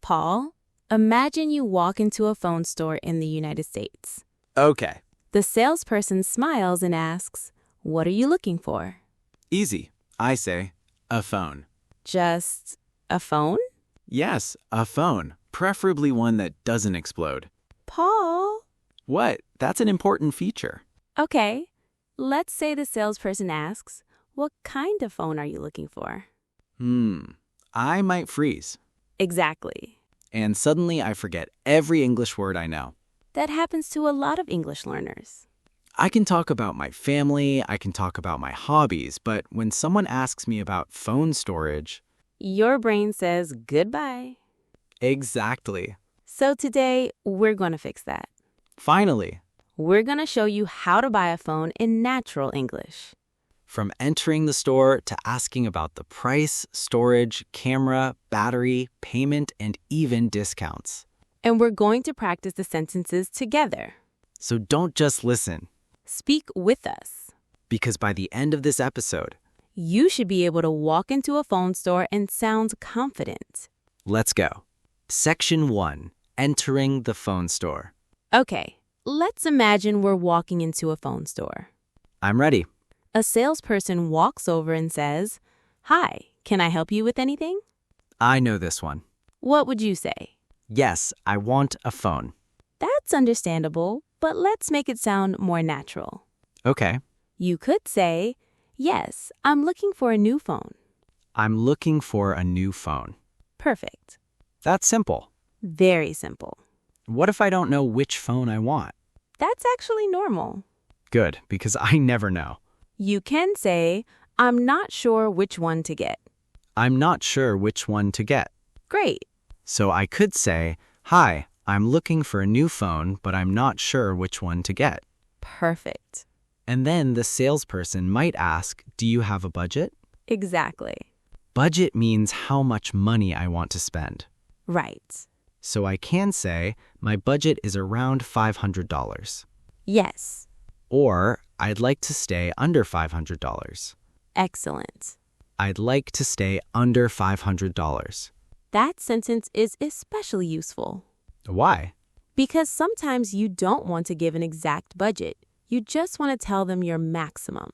Paul, imagine you walk into a phone store in the United States. Okay. The salesperson smiles and asks, "What are you looking for?" Easy. I say, a phone. Just a phone? Yes, a phone. Preferably one that doesn't explode. Paul. What? That's an important feature. Okay, let's say the salesperson asks, "What kind of phone are you looking for?" I might freeze. Exactly. And suddenly I forget every English word I know. That happens to a lot of English learners. I can talk about my family, I can talk about my hobbies, but when someone asks me about phone storage... Your brain says goodbye. Exactly. So today, we're going to fix that. Finally. We're going to show you how to buy a phone in natural English. From entering the store to asking about the price, storage, camera, battery, payment, and even discounts. And we're going to practice the sentences together. So don't just listen. Speak with us. Because by the end of this episode, you should be able to walk into a phone store and sound confident. Let's go. Section 1. Entering the phone store. Okay, let's imagine we're walking into a phone store. I'm ready. A salesperson walks over and says, "Hi, can I help you with anything?" I know this one. What would you say? Yes, I want a phone. That's understandable, but let's make it sound more natural. Okay. You could say, "Yes, I'm looking for a new phone." I'm looking for a new phone. Perfect. That's simple. Very simple. What if I don't know which phone I want? That's actually normal. Good, because I never know. You can say, "I'm not sure which one to get." I'm not sure which one to get. Great. So I could say, "Hi, I'm looking for a new phone, but I'm not sure which one to get." Perfect. And then the salesperson might ask, "Do you have a budget?" Exactly. Budget means how much money I want to spend. Right. So I can say, "My budget is around $500. Yes. Or, "I'd like to stay under $500. Excellent. I'd like to stay under $500. That sentence is especially useful. Why? Because sometimes you don't want to give an exact budget. You just want to tell them your maximum.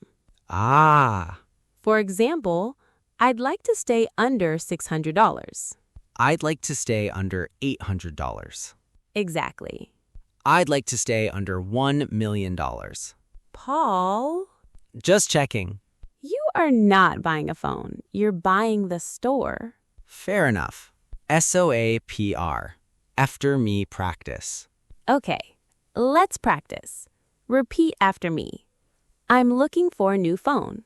Ah. For example, "I'd like to stay under $600. I'd like to stay under $800. Exactly. I'd like to stay under $1 million. Paul, Just checking. you are not buying a phone. You're buying the store. Fair enough. SOAPR. After me practice. Okay, let's practice. Repeat after me. I'm looking for a new phone.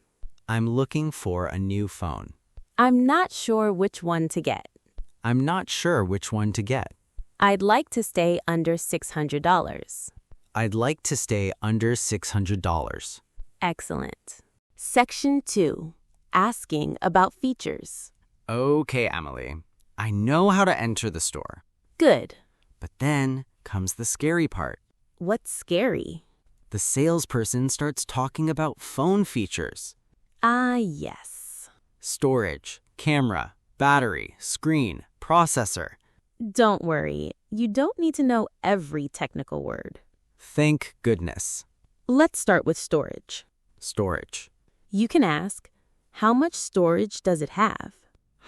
I'm looking for a new phone. I'm not sure which one to get. I'm not sure which one to get. I'd like to stay under $600. I'd like to stay under $600. Excellent. Section 2. Asking about features. Okay, Emily. I know how to enter the store. Good. But then comes the scary part. What's scary? The salesperson starts talking about phone features. Ah, yes. Storage, camera, battery, screen, processor. Don't worry. You don't need to know every technical word. Thank goodness. Let's start with storage. Storage. You can ask, "How much storage does it have?"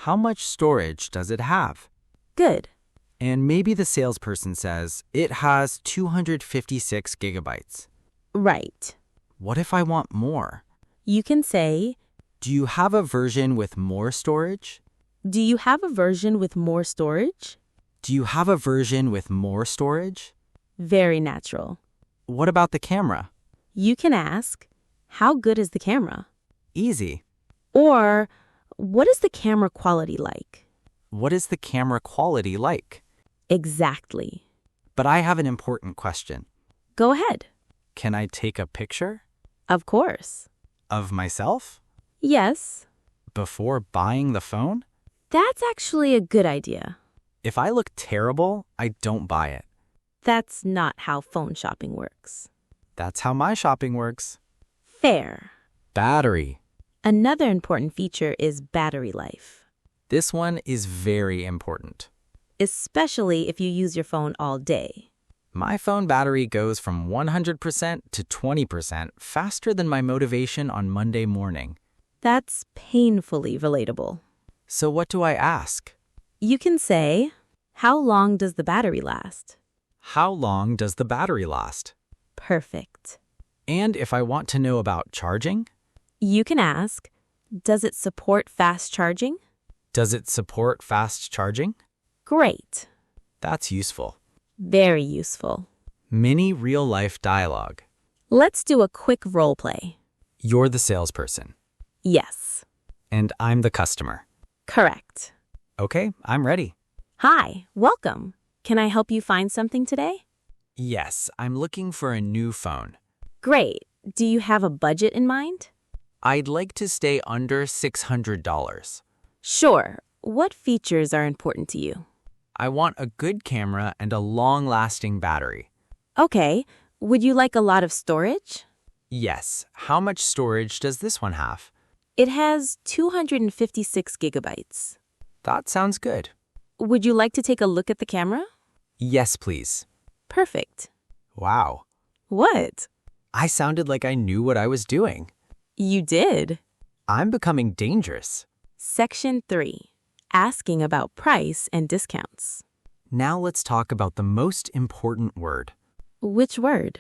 How much storage does it have? Good. And maybe the salesperson says, "It has 256 gigabytes. Right. What if I want more? You can say, Do you have a version with more storage? "Do you have a version with more storage?" Do you have a version with more storage? Very natural. What about the camera? You can ask, "How good is the camera?" Easy. Or, "What is the camera quality like?" What is the camera quality like? Exactly. But I have an important question. Go ahead. Can I take a picture Of course. of myself Yes. before buying the phone? That's actually a good idea. If I look terrible, I don't buy it. That's not how phone shopping works. That's how my shopping works. Fair. Battery. Another important feature is battery life. This one is very important. especially if you use your phone all day. My phone battery goes from 100% to 20% faster than my motivation on Monday morning. That's painfully relatable. So what do I ask? You can say, how long does the battery last? How long does the battery last? Perfect. And if I want to know about charging? You can ask, does it support fast charging? Does it support fast charging? Great. That's useful. Very useful. Mini real-life dialogue. Let's do a quick role play. You're the salesperson, Yes. and I'm the customer. Correct. Okay, I'm ready. Hi, welcome. Can I help you find something today? Yes, I'm looking for a new phone. Great. Do you have a budget in mind? I'd like to stay under $600. Sure. What features are important to you? I want a good camera and a long-lasting battery. Okay. Would you like a lot of storage? Yes, how much storage does this one have? It has 256 gigabytes. That sounds good. Would you like to take a look at the camera? Yes, please. Perfect. Wow, What? I sounded like I knew what I was doing. You did. I'm becoming dangerous. Section 3. Asking about price and discounts. Now let's talk about the most important word, Which word?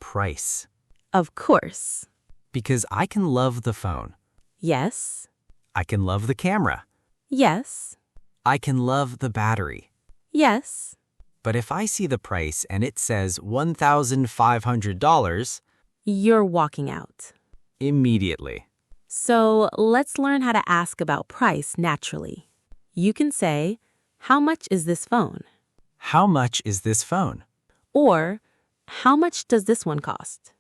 price. Of course. Because I can love the phone. Yes. I can love the camera. Yes. I can love the battery. Yes. But if I see the price and it says $1,500, You're walking out. immediately. So let's learn how to ask about price naturally. You can say, how much is this phone? How much is this phone? Or, how much does this one cost?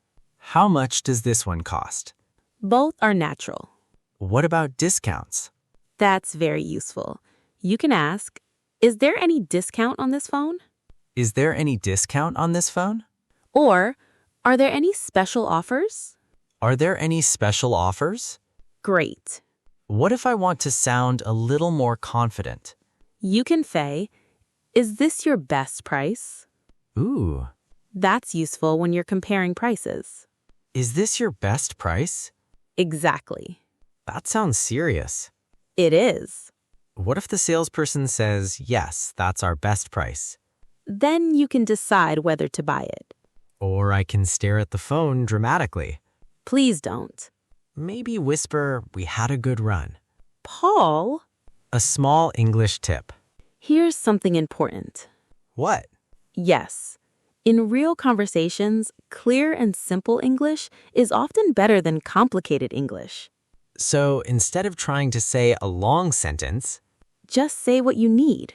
How much does this one cost? Both are natural. What about discounts? That's very useful. You can ask, is there any discount on this phone? Is there any discount on this phone? Or, are there any special offers? Are there any special offers? Great. What if I want to sound a little more confident? You can say, is this your best price? Ooh, That's useful when you're comparing prices. is this your best price? Exactly. That sounds serious. It is. What if the salesperson says, yes, that's our best price? Then you can decide whether to buy it. Or I can stare at the phone dramatically. Please don't. Maybe whisper, we had a good run. Paul, A small English tip. here's something important. What? Yes, in real conversations, clear and simple English is often better than complicated English. So instead of trying to say a long sentence, Just say what you need.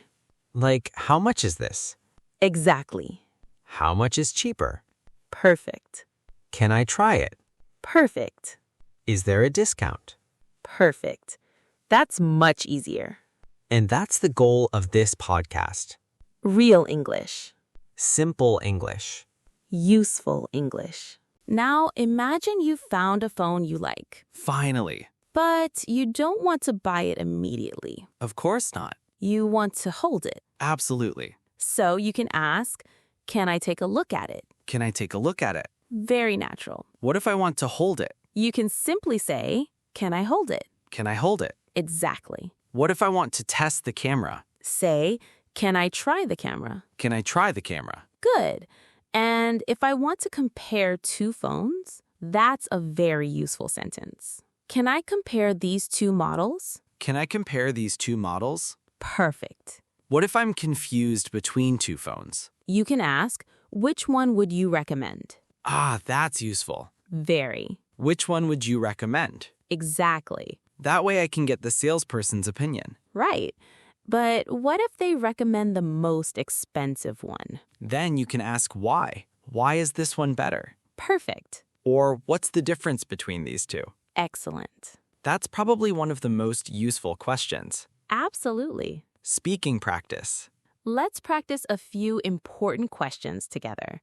like, how much is this? Exactly. How much is cheaper? Perfect. Can I try it? Perfect. Is there a discount? Perfect. That's much easier. And that's the goal of this podcast. Real English. Simple English. Useful English. Now imagine you found a phone you like, Finally. but you don't want to buy it immediately. Of course not. You want to hold it. Absolutely. So you can ask, can I take a look at it? Can I take a look at it? Very natural. What if I want to hold it? You can simply say, can I hold it? Can I hold it? Exactly. What if I want to test the camera? Say, can I try the camera? Can I try the camera? Good. And if I want to compare two phones, that's a very useful sentence. Can I compare these two models? Can I compare these two models? Perfect. What if I'm confused between two phones? You can ask, which one would you recommend? Ah, that's useful. Very. Which one would you recommend? Exactly. That way I can get the salesperson's opinion. Right. But what if they recommend the most expensive one? Then you can ask why. Why is this one better? Perfect. Or what's the difference between these two? Excellent. That's probably one of the most useful questions. Absolutely. Speaking practice. Let's practice a few important questions together.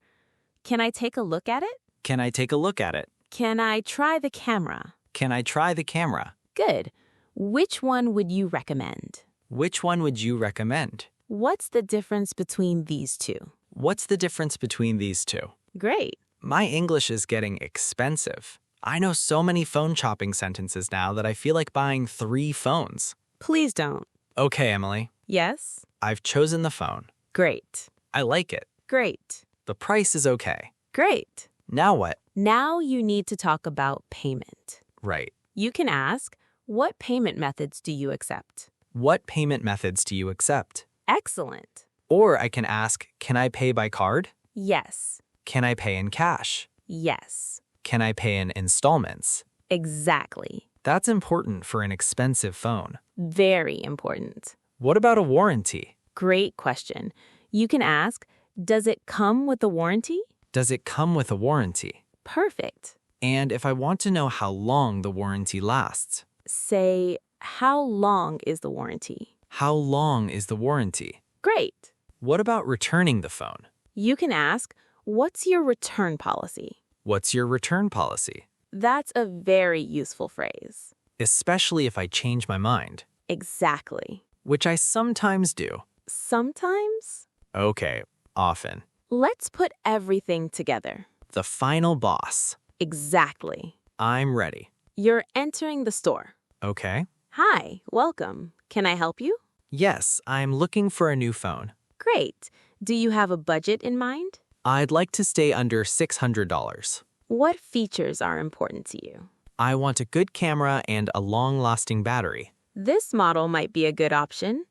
Can I take a look at it? Can I take a look at it? Can I try the camera? Can I try the camera? Good. Which one would you recommend? Which one would you recommend? What's the difference between these two? What's the difference between these two? Great. My English is getting expensive. I know so many phone shopping sentences now that I feel like buying 3 phones. Please don't. Okay, Emily. Yes? I've chosen the phone. Great. I like it. Great. The price is okay. Great. Now what? Now you need to talk about payment. Right. You can ask, what payment methods do you accept? What payment methods do you accept? Excellent. Or I can ask, can I pay by card? Yes. Can I pay in cash? Yes. Can I pay in installments? Exactly. That's important for an expensive phone. Very important. What about a warranty? Great question. You can ask, does it come with a warranty? Does it come with a warranty? Perfect. And if I want to know how long the warranty lasts? Say, how long is the warranty? How long is the warranty? Great. What about returning the phone? You can ask, what's your return policy? What's your return policy? That's a very useful phrase. Especially if I change my mind, Exactly. which I sometimes do. Sometimes? Okay, often. Let's put everything together. The final boss. Exactly. I'm ready. You're entering the store. Okay. Hi, welcome. Can I help you? Yes, I'm looking for a new phone. Great. Do you have a budget in mind? I'd like to stay under $600. What features are important to you? I want a good camera and a long-lasting battery. This model might be a good option.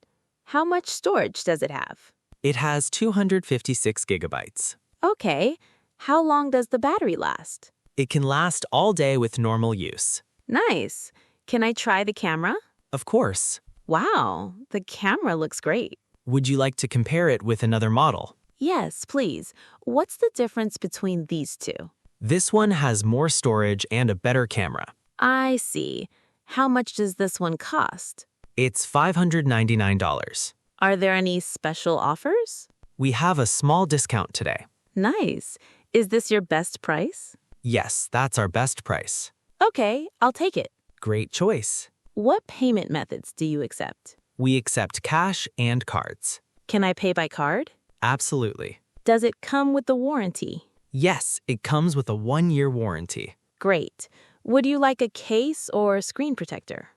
How much storage does it have? It has 256 gigabytes. Okay. How long does the battery last? It can last all day with normal use. Nice. Can I try the camera? Of course. Wow, the camera looks great. Would you like to compare it with another model? Yes, please. What's the difference between these two? This one has more storage and a better camera. I see. How much does this one cost? It's $599. Are there any special offers? We have a small discount today. Nice. Is this your best price? Yes, that's our best price. Okay, I'll take it. Great choice. What payment methods do you accept? We accept cash and cards. Can I pay by card? Absolutely. Does it come with the warranty? Yes, it comes with a 1-year warranty. Great. Would you like a case or a screen protector?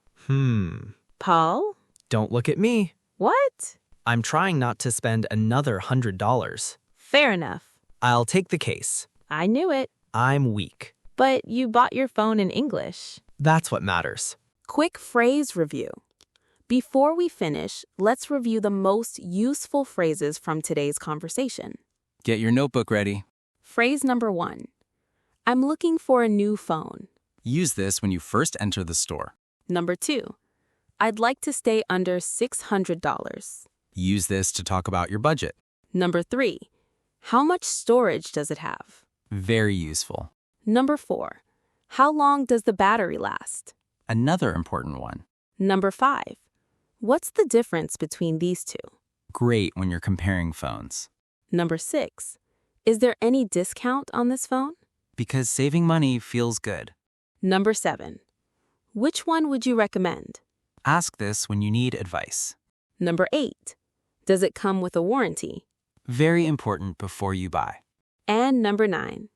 Paul? Don't look at me. What? I'm trying not to spend another $100. Fair enough. I'll take the case. I knew it. I'm weak. But you bought your phone in English. That's what matters. Quick phrase review. Before we finish, let's review the most useful phrases from today's conversation. Get your notebook ready. Phrase number 1. I'm looking for a new phone. Use this when you first enter the store. Number 2. I'd like to stay under $600. Use this to talk about your budget. Number 3. How much storage does it have? Very useful. Number 4. How long does the battery last? Another important one. Number 5. What's the difference between these two? Great when you're comparing phones. Number 6. Is there any discount on this phone? Because saving money feels good. Number 7. Which one would you recommend? Ask this when you need advice. Number 8. Does it come with a warranty? Very important before you buy. And number 9.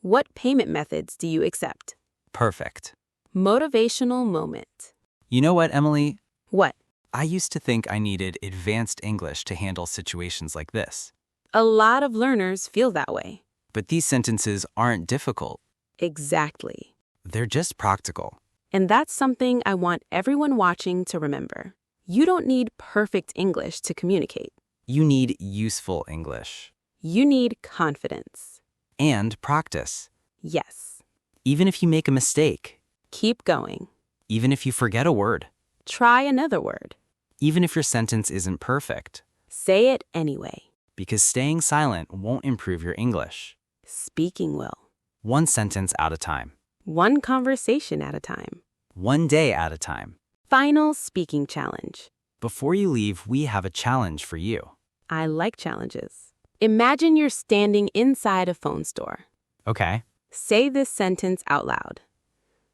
What payment methods do you accept? Perfect. Motivational moment. You know what, Emily? What? I used to think I needed advanced English to handle situations like this. A lot of learners feel that way. But these sentences aren't difficult. Exactly. They're just practical. And that's something I want everyone watching to remember. You don't need perfect English to communicate. You need useful English. You need confidence. And practice. Yes. Even if you make a mistake. Keep going. Even if you forget a word. Try another word. Even if your sentence isn't perfect. Say it anyway. Because staying silent won't improve your English. Speaking will. One sentence at a time. One conversation at a time. One day at a time. Final speaking challenge. Before you leave, we have a challenge for you. I like challenges. Imagine you're standing inside a phone store. Okay. Say this sentence out loud.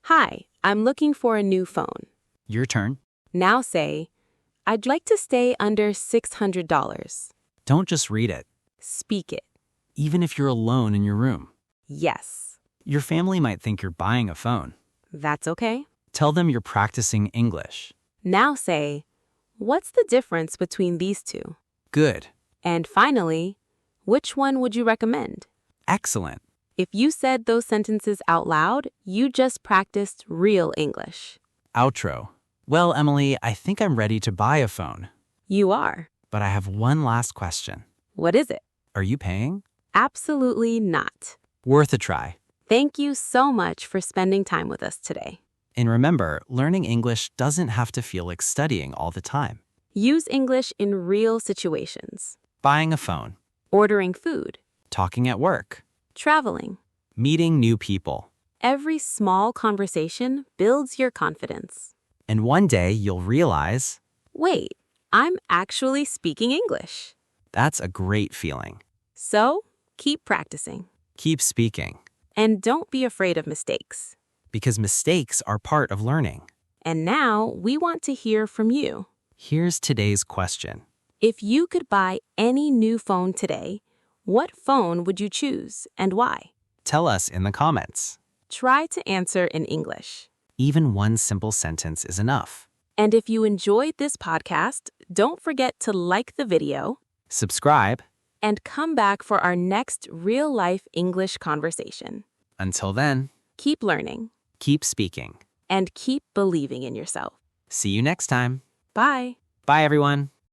Hi, I'm looking for a new phone. Your turn. Now say, I'd like to stay under $600. Don't just read it, Speak it. even if you're alone in your room. Yes. Your family might think you're buying a phone. That's okay. Tell them you're practicing English. Now say, what's the difference between these two? Good. And finally, which one would you recommend? Excellent. If you said those sentences out loud, you just practiced real English. Outro. Well, Emily, I think I'm ready to buy a phone. You are. But I have one last question. What is it? Are you paying? Absolutely not. Worth a try. Thank you so much for spending time with us today. And remember, learning English doesn't have to feel like studying all the time. Use English in real situations. Buying a phone, Ordering food. talking at work, Traveling. meeting new people. Every small conversation builds your confidence. And one day you'll realize Wait, I'm actually speaking English. that's a great feeling. So, keep practicing. Keep speaking, And don't be afraid of mistakes. because mistakes are part of learning. And now we want to hear from you. Here's today's question. If you could buy any new phone today, what phone would you choose and why? Tell us in the comments. Try to answer in English. Even one simple sentence is enough. And if you enjoyed this podcast, don't forget to like the video Subscribe. and come back for our next real-life English conversation. Until then, Keep learning keep speaking. and keep believing in yourself. See you next time. Bye. Bye, everyone.